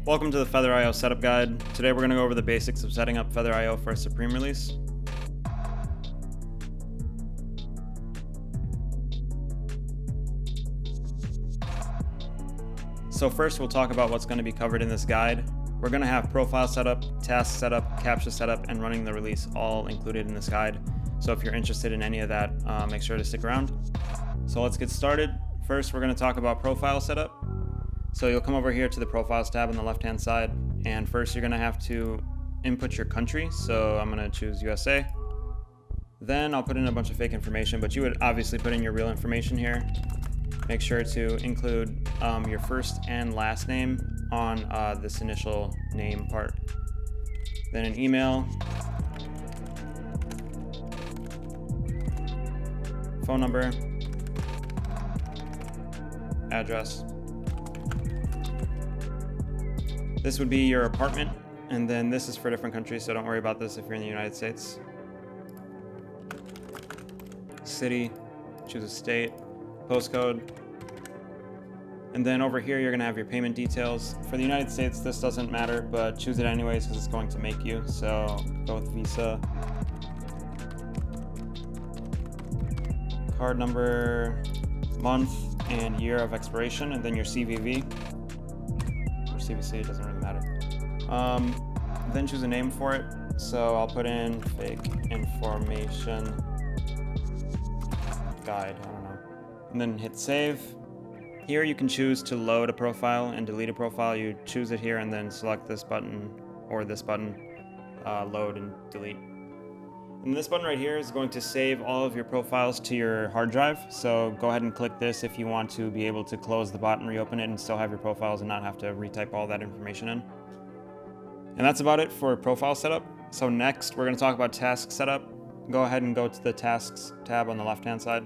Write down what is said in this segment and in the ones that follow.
Welcome to the Feather.io setup guide. Today we're going to go over the basics of setting up Feather.io for a Supreme release. So first we'll talk about what's going to be covered in this guide. We're going to have profile setup, task setup, captcha setup, and running the release all included in this guide. So if you're interested in any of that, make sure to stick around. So let's get started. First we're going to talk about profile setup. So you'll come over here to the Profiles tab on the left-hand side, and first you're going to have to input your country. So I'm going to choose USA. Then I'll put in a bunch of fake information, but you would obviously put in your real information here. Make sure to include your first and last name on this initial name part. Then an email, phone number, address. This would be your apartment, and then this is for different countries, so don't worry about this if you're in the United States. City, choose a state, postcode. And then over here, you're gonna have your payment details. For the United States, this doesn't matter, but choose it anyways because it's going to make you. So go with Visa. Card number, month, and year of expiration, and then your CVV. Or CVC, it doesn't really matter. Then choose a name for it. So I'll put in fake information guide, I don't know. And then hit save. Here you can choose to load a profile and delete a profile. You choose it here and then select this button or this button, load and delete. And this button right here is going to save all of your profiles to your hard drive. So go ahead and click this if you want to be able to close the bot and reopen it and still have your profiles and not have to retype all that information in. And that's about it for profile setup. So next we're going to talk about task setup. Go ahead and go to the tasks tab on the left-hand side.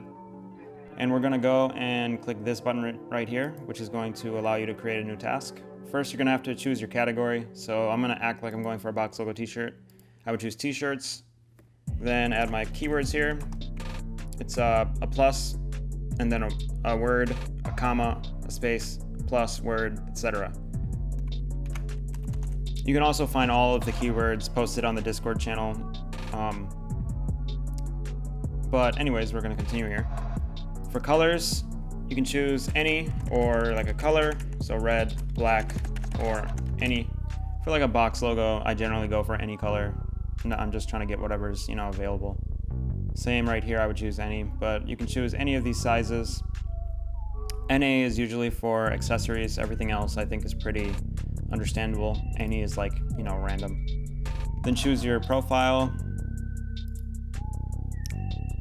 And we're going to go and click this button right here, which is going to allow you to create a new task. First, you're going to have to choose your category. So I'm going to act like I'm going for a box logo t-shirt. I would choose t-shirts, then add my keywords here. It's a plus, and then a word, a comma, a space, plus, word, etc. You can also find all of the keywords posted on the Discord channel. But anyways, we're going to continue here. For colors, you can choose any or like a color, so red, black, or any. For like a box logo, I generally go for any color. I'm just trying to get whatever's available. Same right here, I would choose any, but you can choose any of these sizes. NA is usually for accessories. Everything else I think is pretty understandable. NE is like random. Then choose your profile.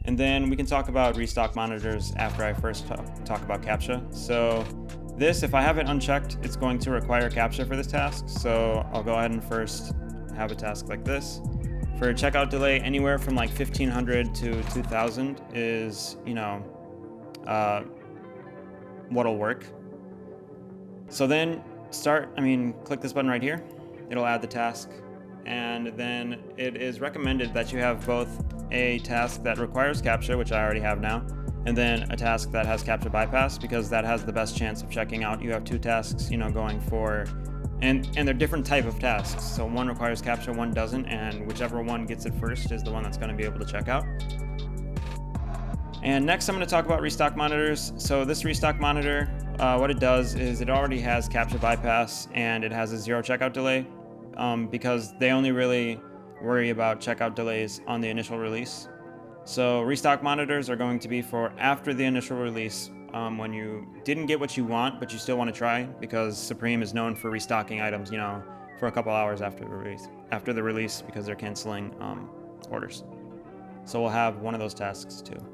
And then we can talk about restock monitors after I first talk about CAPTCHA. So this, if I have it unchecked, it's going to require CAPTCHA for this task. So I'll go ahead and first have a task like this. For a checkout delay, anywhere from like 1500 to 2000 is, what'll work. So then click this button right here. It'll add the task. And then it is recommended that you have both a task that requires CAPTCHA, which I already have now, and then a task that has CAPTCHA bypass, because that has the best chance of checking out. You have two tasks, going for, and they're different type of tasks. So one requires CAPTCHA, one doesn't, and whichever one gets it first is the one that's going to be able to check out. And next I'm going to talk about restock monitors. So this restock monitor, what it does is it already has CAPTCHA bypass and it has a 0 checkout delay. Because they only really worry about checkout delays on the initial release. So restock monitors are going to be for after the initial release, when you didn't get what you want, but you still want to try, because Supreme is known for restocking items, for a couple hours after the release, because they're canceling orders. So we'll have one of those tasks too.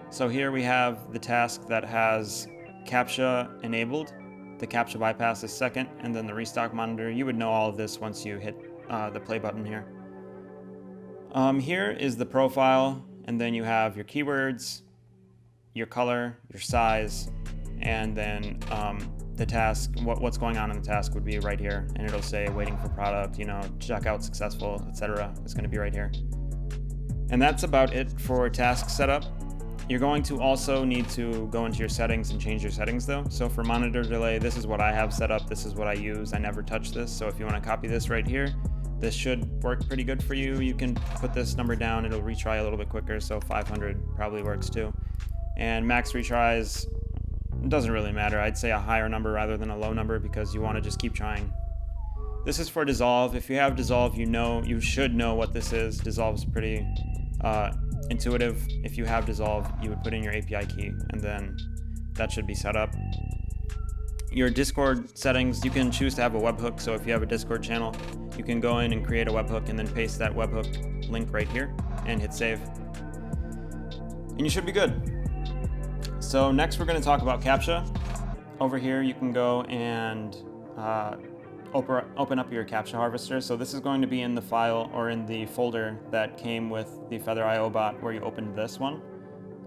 So here we have the task that has CAPTCHA enabled. The CAPTCHA bypass is second, and then the restock monitor. You would know all of this once you hit the play button here. Here is the profile, and then you have your keywords, your color, your size, and then the task. What's going on in the task would be right here, and it'll say waiting for product, checkout successful, etc. It's going to be right here. And that's about it for task setup. You're going to also need to go into your settings and change your settings though. So for monitor delay, this is what I have set up. This is what I use. I never touch this. So if you want to copy this right here, this should work pretty good for you. You can put this number down. It'll retry a little bit quicker. So 500 probably works too. And max retries, doesn't really matter. I'd say a higher number rather than a low number because you want to just keep trying. This is for dissolve. If you have dissolve, you should know what this is. Dissolve's pretty intuitive. If you have dissolve, you would put in your API key and then that should be set up. Your Discord settings, you can choose to have a webhook. So if you have a Discord channel, you can go in and create a webhook and then paste that webhook link right here and hit save. And you should be good. So next we're going to talk about CAPTCHA. Over here you can go and open up your CAPTCHA harvester. So this is going to be in the file or in the folder that came with the Feather.io bot where you opened this one.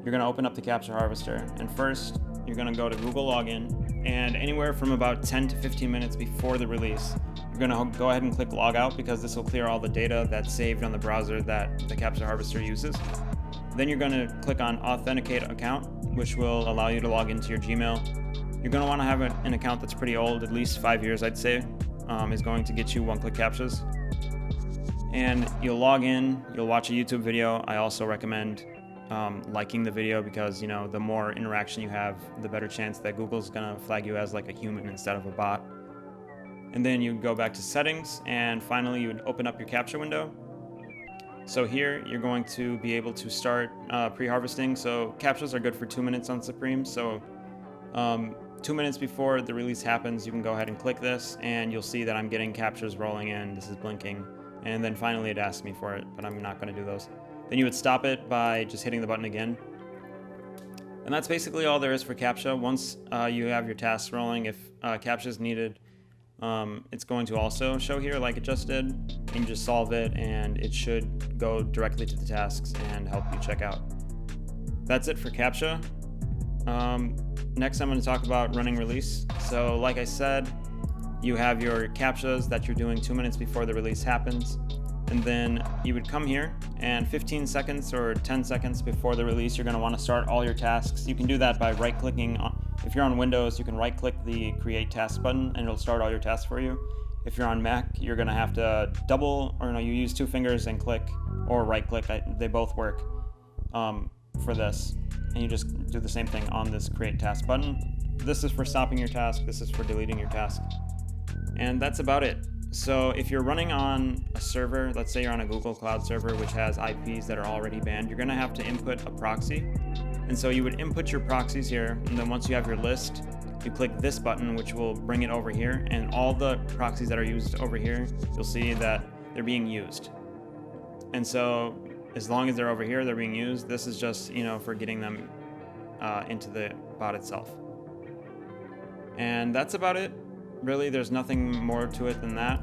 You're going to open up the CAPTCHA harvester and first you're going to go to Google Login and anywhere from about 10 to 15 minutes before the release, you're going to go ahead and click log out because this will clear all the data that's saved on the browser that the CAPTCHA harvester uses. Then you're going to click on authenticate account, which will allow you to log into your Gmail. You're going to want to have an account that's pretty old, at least 5 years I'd say. Is going to get you one-click CAPTCHAs. And you'll log in, you'll watch a YouTube video. I also recommend liking the video because, you know, the more interaction you have, the better chance that Google's gonna flag you as like a human instead of a bot. And then you go back to settings and finally you would open up your CAPTCHA window. So here you're going to be able to start pre-harvesting. So CAPTCHAs are good for 2 minutes on Supreme. So 2 minutes before the release happens, you can go ahead and click this and you'll see that I'm getting CAPTCHAs rolling in. This is blinking. And then finally it asks me for it, but I'm not going to do those. Then you would stop it by just hitting the button again. And that's basically all there is for CAPTCHA. Once you have your tasks rolling, if CAPTCHA is needed, it's going to also show here like it just did. You can just solve it and it should go directly to the tasks and help you check out. That's it for CAPTCHA. Next I'm going to talk about running release. So like I said, you have your CAPTCHAs that you're doing 2 minutes before the release happens. And then you would come here and 15 seconds or 10 seconds before the release, you're going to want to start all your tasks. You can do that by right-clicking. If you're on Windows, you can right-click the Create Task button and it'll start all your tasks for you. If you're on Mac, you're going to have to you use 2 fingers and click or right-click. They both work for this. And you just do the same thing on this Create Task button. This is for stopping your task. This is for deleting your task. And that's about it. So if you're running on a server, let's say you're on a Google Cloud server, which has IPs that are already banned, you're going to have to input a proxy. And so you would input your proxies here. And then once you have your list, you click this button, which will bring it over here. And all the proxies that are used over here, you'll see that they're being used. And so as long as they're over here, they're being used. This is just, for getting them into the bot itself. And that's about it. Really, there's nothing more to it than that.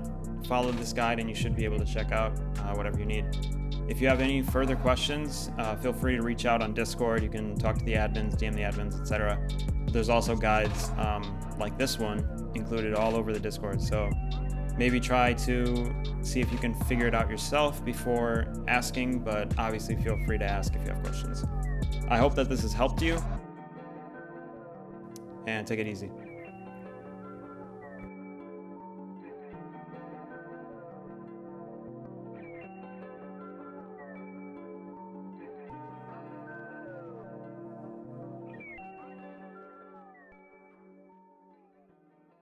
Follow this guide and you should be able to check out whatever you need. If you have any further questions, feel free to reach out on Discord. You can talk to the admins, DM the admins, etc. There's also guides like this one included all over the Discord. So maybe try to see if you can figure it out yourself before asking, but obviously feel free to ask if you have questions. I hope that this has helped you, and take it easy.